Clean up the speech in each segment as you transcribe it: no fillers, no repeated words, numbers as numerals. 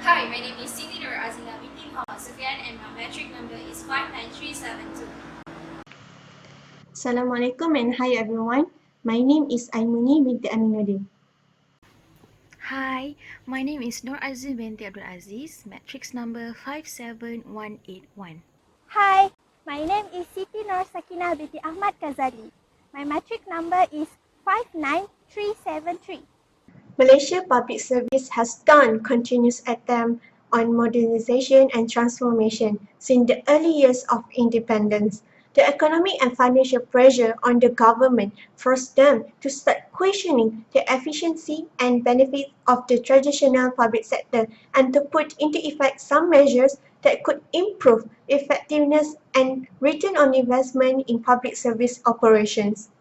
Hi, my name is SITI or AZILA binti Muhammad SUFIAN and my metric number is 59372. Assalamualaikum and hi everyone. My name is AIMUNI binti AMINUDDin. Hi, my name is Nur Aziz binti Abdul Aziz, matrix number 57181. Hi, my name is Siti Nur SAKINAH binti AHMAD GHAZALI. My matric number is 59373. Malaysia Public Service has done continuous attempt on modernization and transformation since the early years of independence. The economic and financial pressure on the government forced them to start questioning the efficiency and benefits of the traditional public sector and to put into effect some measures that could improve effectiveness and return on investment in public service operations.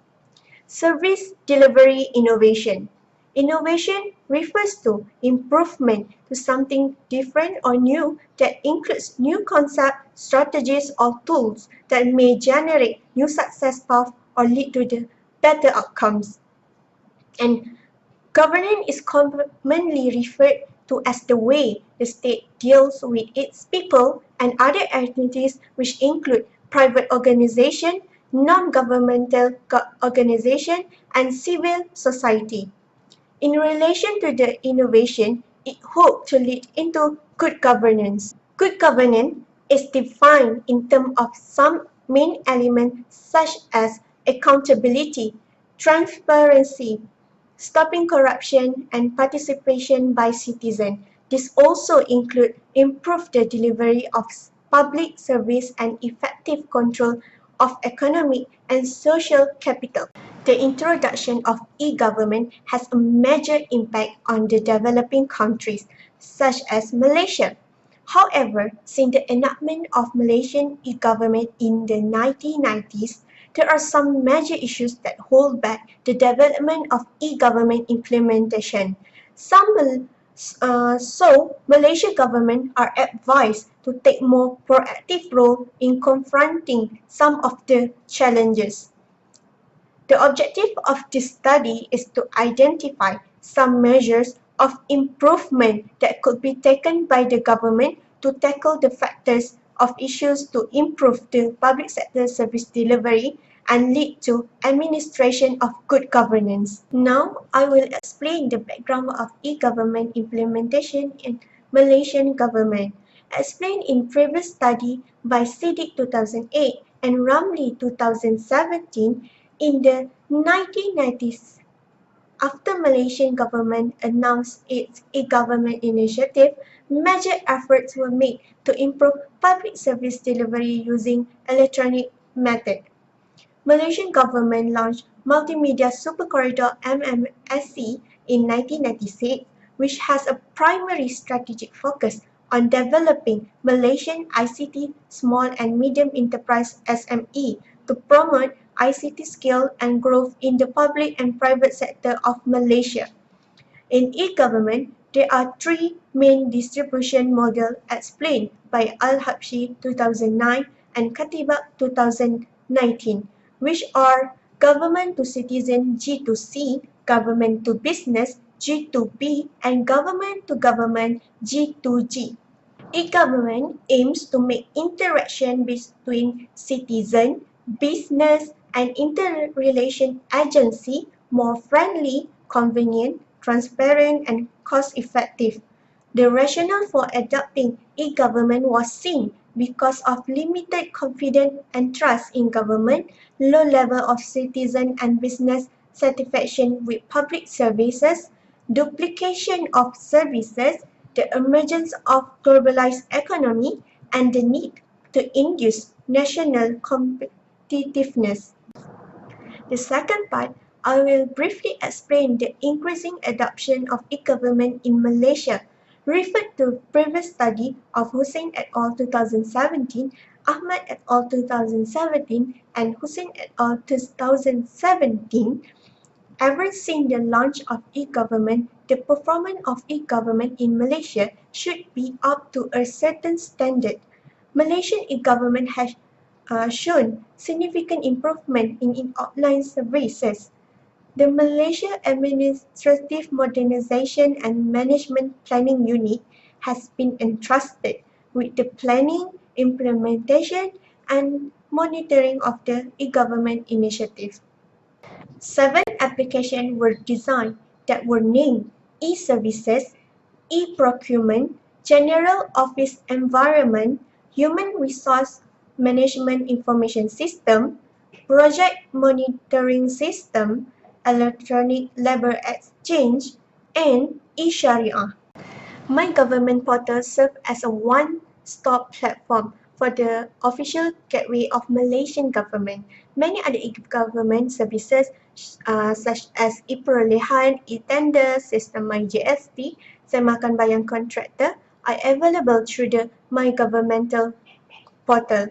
Service delivery innovation. Innovation refers to improvement to something different or new that includes new concepts, strategies, or tools that may generate new success paths or lead to the better outcomes. And governance is commonly referred to as the way the state deals with its people and other entities, which include private organization, non-governmental organization, and civil society. In relation to the innovation, it hoped to lead into good governance. Good governance is defined in terms of some main elements such as accountability, transparency, stopping corruption, and participation by citizens. This also includes improve the delivery of public service and effective control of economic and social capital. The introduction of e-government has a major impact on the developing countries, such as Malaysia. However, since the enactment of Malaysian e-government in the 1990s, there are some major issues that hold back the development of e-government implementation. So, Malaysian government are advised to take more proactive role in confronting some of the challenges. The objective of this study is to identify some measures of improvement that could be taken by the government to tackle the factors of issues to improve the public sector service delivery and lead to administration of good governance. Now, I will explain the background of e-government implementation in Malaysian government. Explained in previous study by Siddiq 2008 and Ramli 2017, in the 1990s, after Malaysian government announced its e-government initiative, major efforts were made to improve public service delivery using electronic method. Malaysian government launched Multimedia Super Corridor MMSC in 1996, which has a primary strategic focus on developing Malaysian ICT small and medium enterprise SME to promote ICT skill and growth in the public and private sector of Malaysia. In e-government, there are three main distribution models explained by Al-Habshi 2009 and Katibak 2019, which are government to citizen G2C, government to business G2B, and government to government G2G. E-government aims to make interaction between citizen, business, and interrelation agency more friendly, convenient, transparent, and cost-effective. The rationale for adopting e-government was seen because of limited confidence and trust in government, low level of citizen and business satisfaction with public services, duplication of services, the emergence of globalized economy, and the need to induce national competitiveness. The second part, I will briefly explain the increasing adoption of e-government in Malaysia. Referred to previous study of Hussein et al. 2017, Ahmad et al. 2017, and Hussein et al. 2017, ever since the launch of e-government, the performance of e-government in Malaysia should be up to a certain standard. Malaysian e-government has shown significant improvement in outline services. The Malaysia Administrative Modernization and Management Planning Unit has been entrusted with the planning, implementation, and monitoring of the e-government initiative. 7 applications were designed that were named e-services, e-procurement, general office environment, human resource management information system, project monitoring system, electronic labor exchange, and e-Sharia. My Government portal serves as a one-stop platform for the official gateway of Malaysian government. Many other e-government services such as e-perolehan, e-tender, sistem MyGST, semakan bayar kontraktor are available through the My Governmental portal.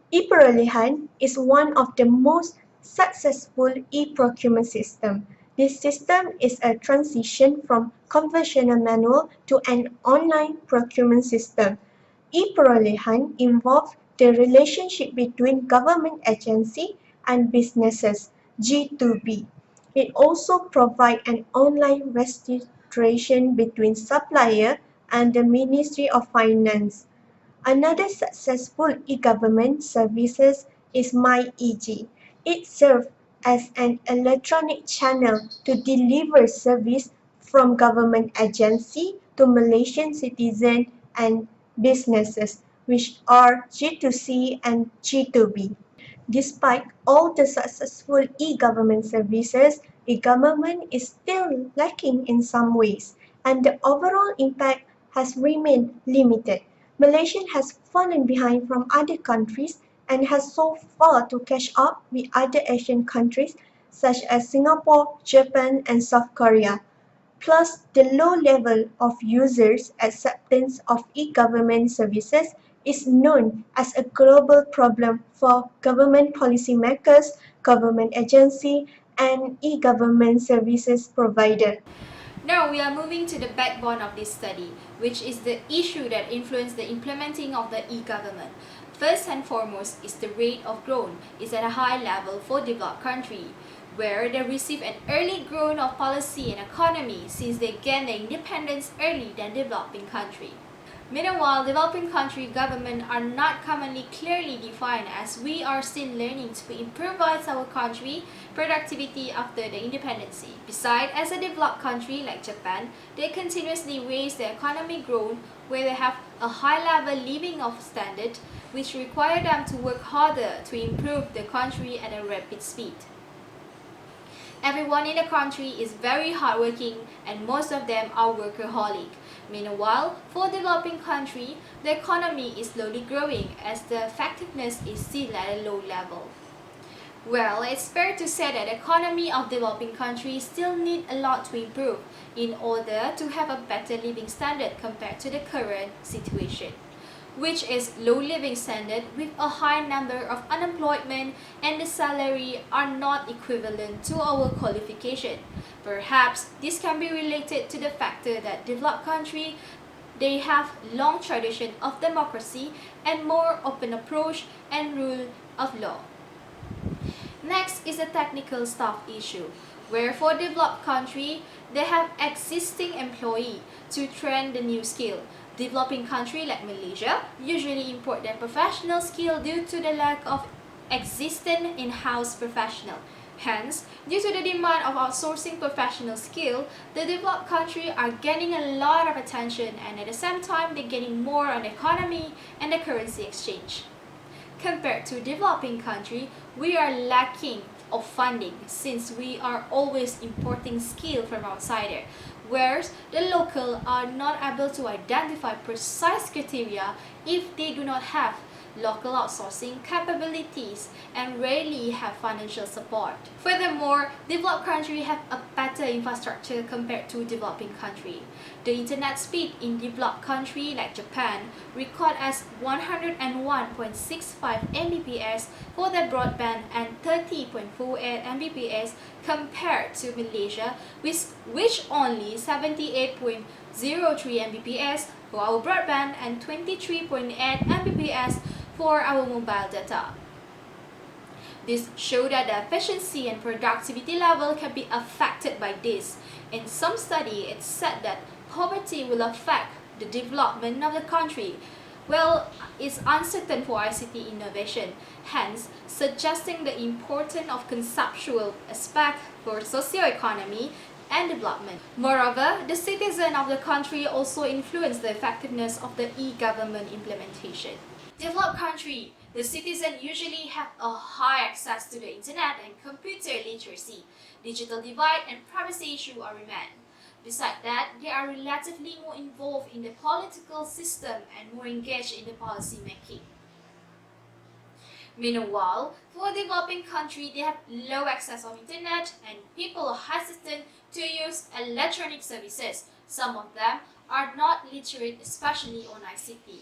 E-perolehan is one of the most successful e-procurement system. This system is a transition from conventional manual to an online procurement system. E-perolehan involves the relationship between government agency and businesses (G2B). It also provides an online registration between supplier and the Ministry of Finance. Another successful e-government services is MyEG. It serves as an electronic channel to deliver service from government agency to Malaysian citizens and businesses, which are G2C and G2B. Despite all the successful e-government services, e-government is still lacking in some ways, and the overall impact has remained limited. Malaysia has fallen behind from other countries and has so far to catch up with other Asian countries such as Singapore, Japan, and South Korea. Plus, the low level of users' acceptance of e-government services is known as a global problem for government policymakers, government agencies, and e-government services providers. Now we are moving to the backbone of this study, which is the issue that influenced the implementing of the e-government. First and foremost is the rate of growth is at a high level for developed countries, where they receive an early growth of policy and economy since they gain their independence early than developing countries. Meanwhile, developing country government are not commonly clearly defined as we are still learning to improvise our country productivity after the independence. Besides, as a developed country like Japan, they continuously raise their economic growth where they have a high level living of standard which require them to work harder to improve the country at a rapid speed. Everyone in the country is very hardworking and most of them are workaholic. Meanwhile, for developing country, the economy is slowly growing as the effectiveness is still at a low level. Well, it's fair to say that the economy of developing countries still need a lot to improve in order to have a better living standard compared to the current situation, which is low living standard with a high number of unemployment and the salary are not equivalent to our qualification. Perhaps this can be related to the factor that developed countries they have long tradition of democracy and more open approach and rule of law. Next is the technical staff issue, where for developed country they have existing employee to train the new skill. Developing countries like Malaysia usually import their professional skill due to the lack of existing in-house professional. Hence, due to the demand of outsourcing professional skill, the developed countries are gaining a lot of attention and at the same time they're getting more on the economy and the currency exchange. Compared to developing countries, we are lacking of funding since we are always importing skill from outsider, whereas the local are not able to identify precise criteria if they do not have local outsourcing capabilities and rarely have financial support. Furthermore, developed countries have a better infrastructure compared to developing countries. The internet speed in developed countries like Japan record as 101.65 Mbps for the broadband and 30.48 Mbps compared to Malaysia, which only 78.03 Mbps for our broadband and 23.8 Mbps for our mobile data. This shows that the efficiency and productivity level can be affected by this. In some study, it's said that poverty will affect the development of the country, well, it's uncertain for ICT innovation, hence suggesting the importance of conceptual aspect for socio-economy and development. Moreover, the citizen of the country also influence the effectiveness of the e-government implementation. Developed country, the citizen usually have a high access to the internet and computer literacy. Digital divide and privacy issue are remain. Besides that, they are relatively more involved in the political system and more engaged in the policy making. Meanwhile, for a developing country, they have low access of internet and people are hesitant to use electronic services. Some of them are not literate, especially on ICT.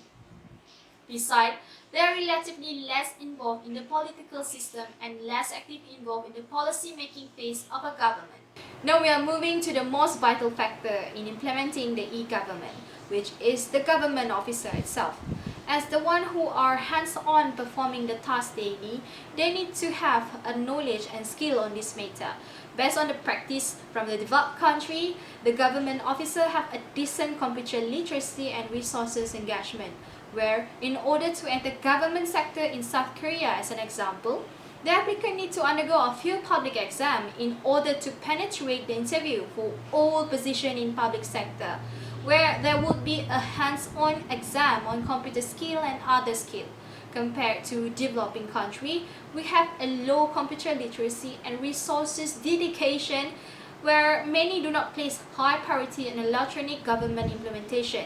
Besides, they are relatively less involved in the political system and less actively involved in the policy-making phase of a government. Now we are moving to the most vital factor in implementing the e-government, which is the government officer itself. As the one who are hands-on performing the task daily, they need to have a knowledge and skill on this matter. Based on the practice from the developed country, the government officer have a decent computer literacy and resources engagement, where in order to enter government sector in South Korea as an example, the applicant need to undergo a few public exams in order to penetrate the interview for all positions in public sector, where there would be a hands-on exam on computer skill and other skill. Compared to developing country, we have a low computer literacy and resources dedication, where many do not place high priority on electronic government implementation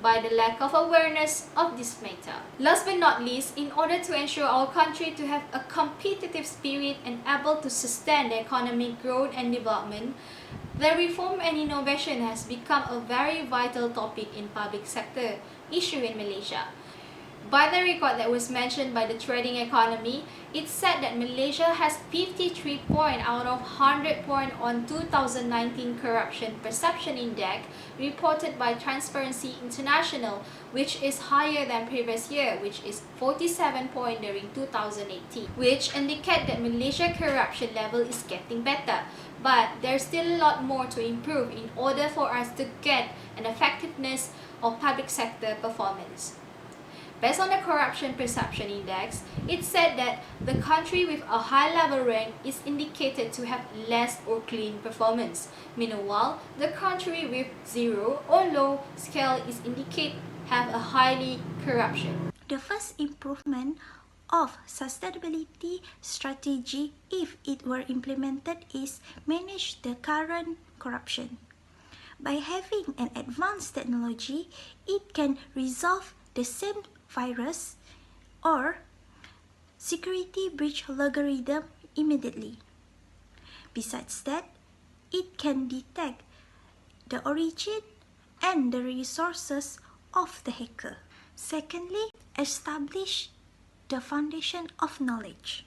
by the lack of awareness of this matter. Last but not least, in order to ensure our country to have a competitive spirit and able to sustain the economic growth and development, the reform and innovation has become a very vital topic in public sector issue in Malaysia. By the record that was mentioned by the trading economy, it said that Malaysia has 53 points out of 100 points on 2019 Corruption Perception Index reported by Transparency International, which is higher than previous year, which is 47 points during 2018, which indicate that Malaysia corruption level is getting better. But there's still a lot more to improve in order for us to get an effectiveness of public sector performance. Based on the Corruption Perception Index, it said that the country with a high level rank is indicated to have less or clean performance. Meanwhile, the country with 0 or low scale is indicated have a highly corruption. The first improvement of sustainability strategy, if it were implemented, is manage the current corruption. By having an advanced technology, it can resolve the same virus or security breach algorithm immediately. Besides that, it can detect the origin and the resources of the hacker. Secondly, establish the foundation of knowledge.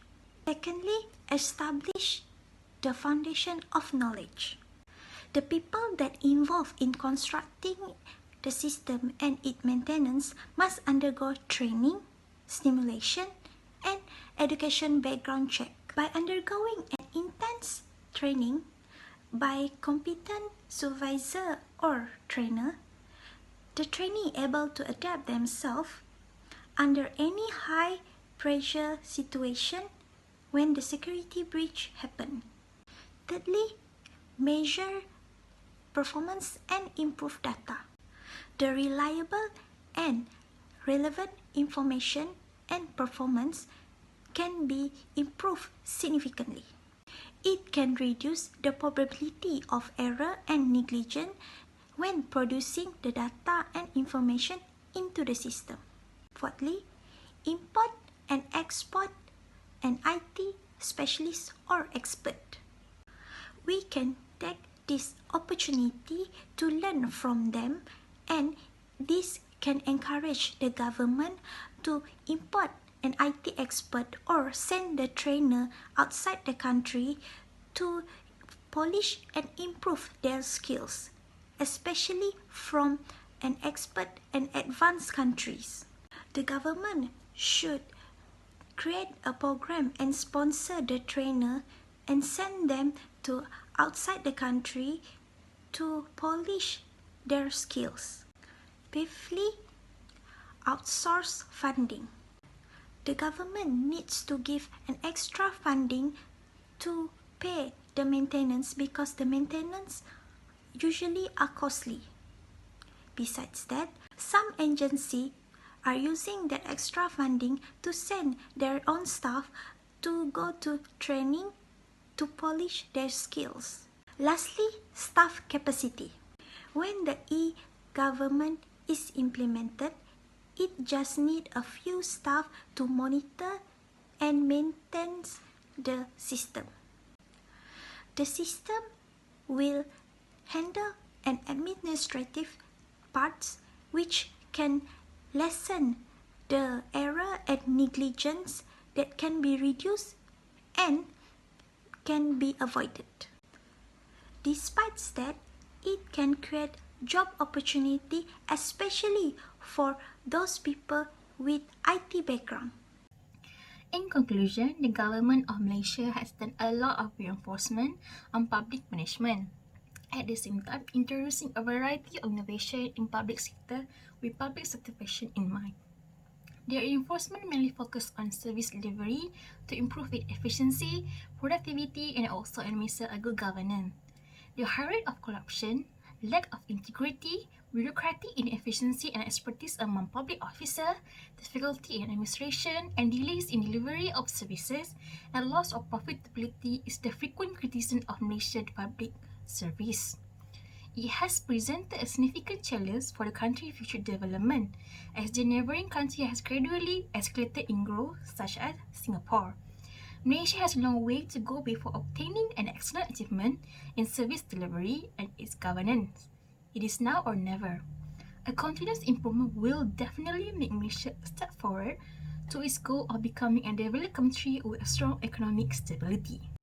The people that involved in constructing the system and its maintenance must undergo training, stimulation, and education background check. By undergoing an intense training by competent supervisor or trainer, the trainee able to adapt themselves under any high pressure situation when the security breach happen. Thirdly, measure performance and improve data. The reliable and relevant information and performance can be improved significantly. It can reduce the probability of error and negligence when producing the data and information into the system. Fourthly, import and export an IT specialist or expert. We can take this opportunity to learn from them, and this can encourage the government to import an IT expert or send the trainer outside the country to polish and improve their skills, especially from an expert and advanced countries. The government should create a program and sponsor the trainer and send them to outside the country to polish their skills. Fifthly, outsource funding. The government needs to give an extra funding to pay the maintenance because the maintenance usually are costly. Besides that, some agencies are using that extra funding to send their own staff to go to training to polish their skills. Lastly, staff capacity. When the e-government is implemented, it just needs a few staff to monitor and maintain the system. The system will handle an administrative parts which can lessen the error and negligence that can be reduced and can be avoided. Despite that, it can create job opportunity, especially for those people with IT background. In conclusion, the government of Malaysia has done a lot of reinforcement on public management. At the same time, introducing a variety of innovation in public sector with public satisfaction in mind. Their reinforcement mainly focus on service delivery to improve its efficiency, productivity, and also administer a good governance. The high rate of corruption, lack of integrity, bureaucratic inefficiency and expertise among public officers, difficulty in administration, and delays in delivery of services, and loss of profitability is the frequent criticism of Malaysian public service. It has presented a significant challenge for the country's future development, as the neighboring country has gradually escalated in growth, such as Singapore. Malaysia has a long way to go before obtaining an excellent achievement in service delivery and its governance. It is now or never. A continuous improvement will definitely make Malaysia a step forward to its goal of becoming a developed country with a strong economic stability.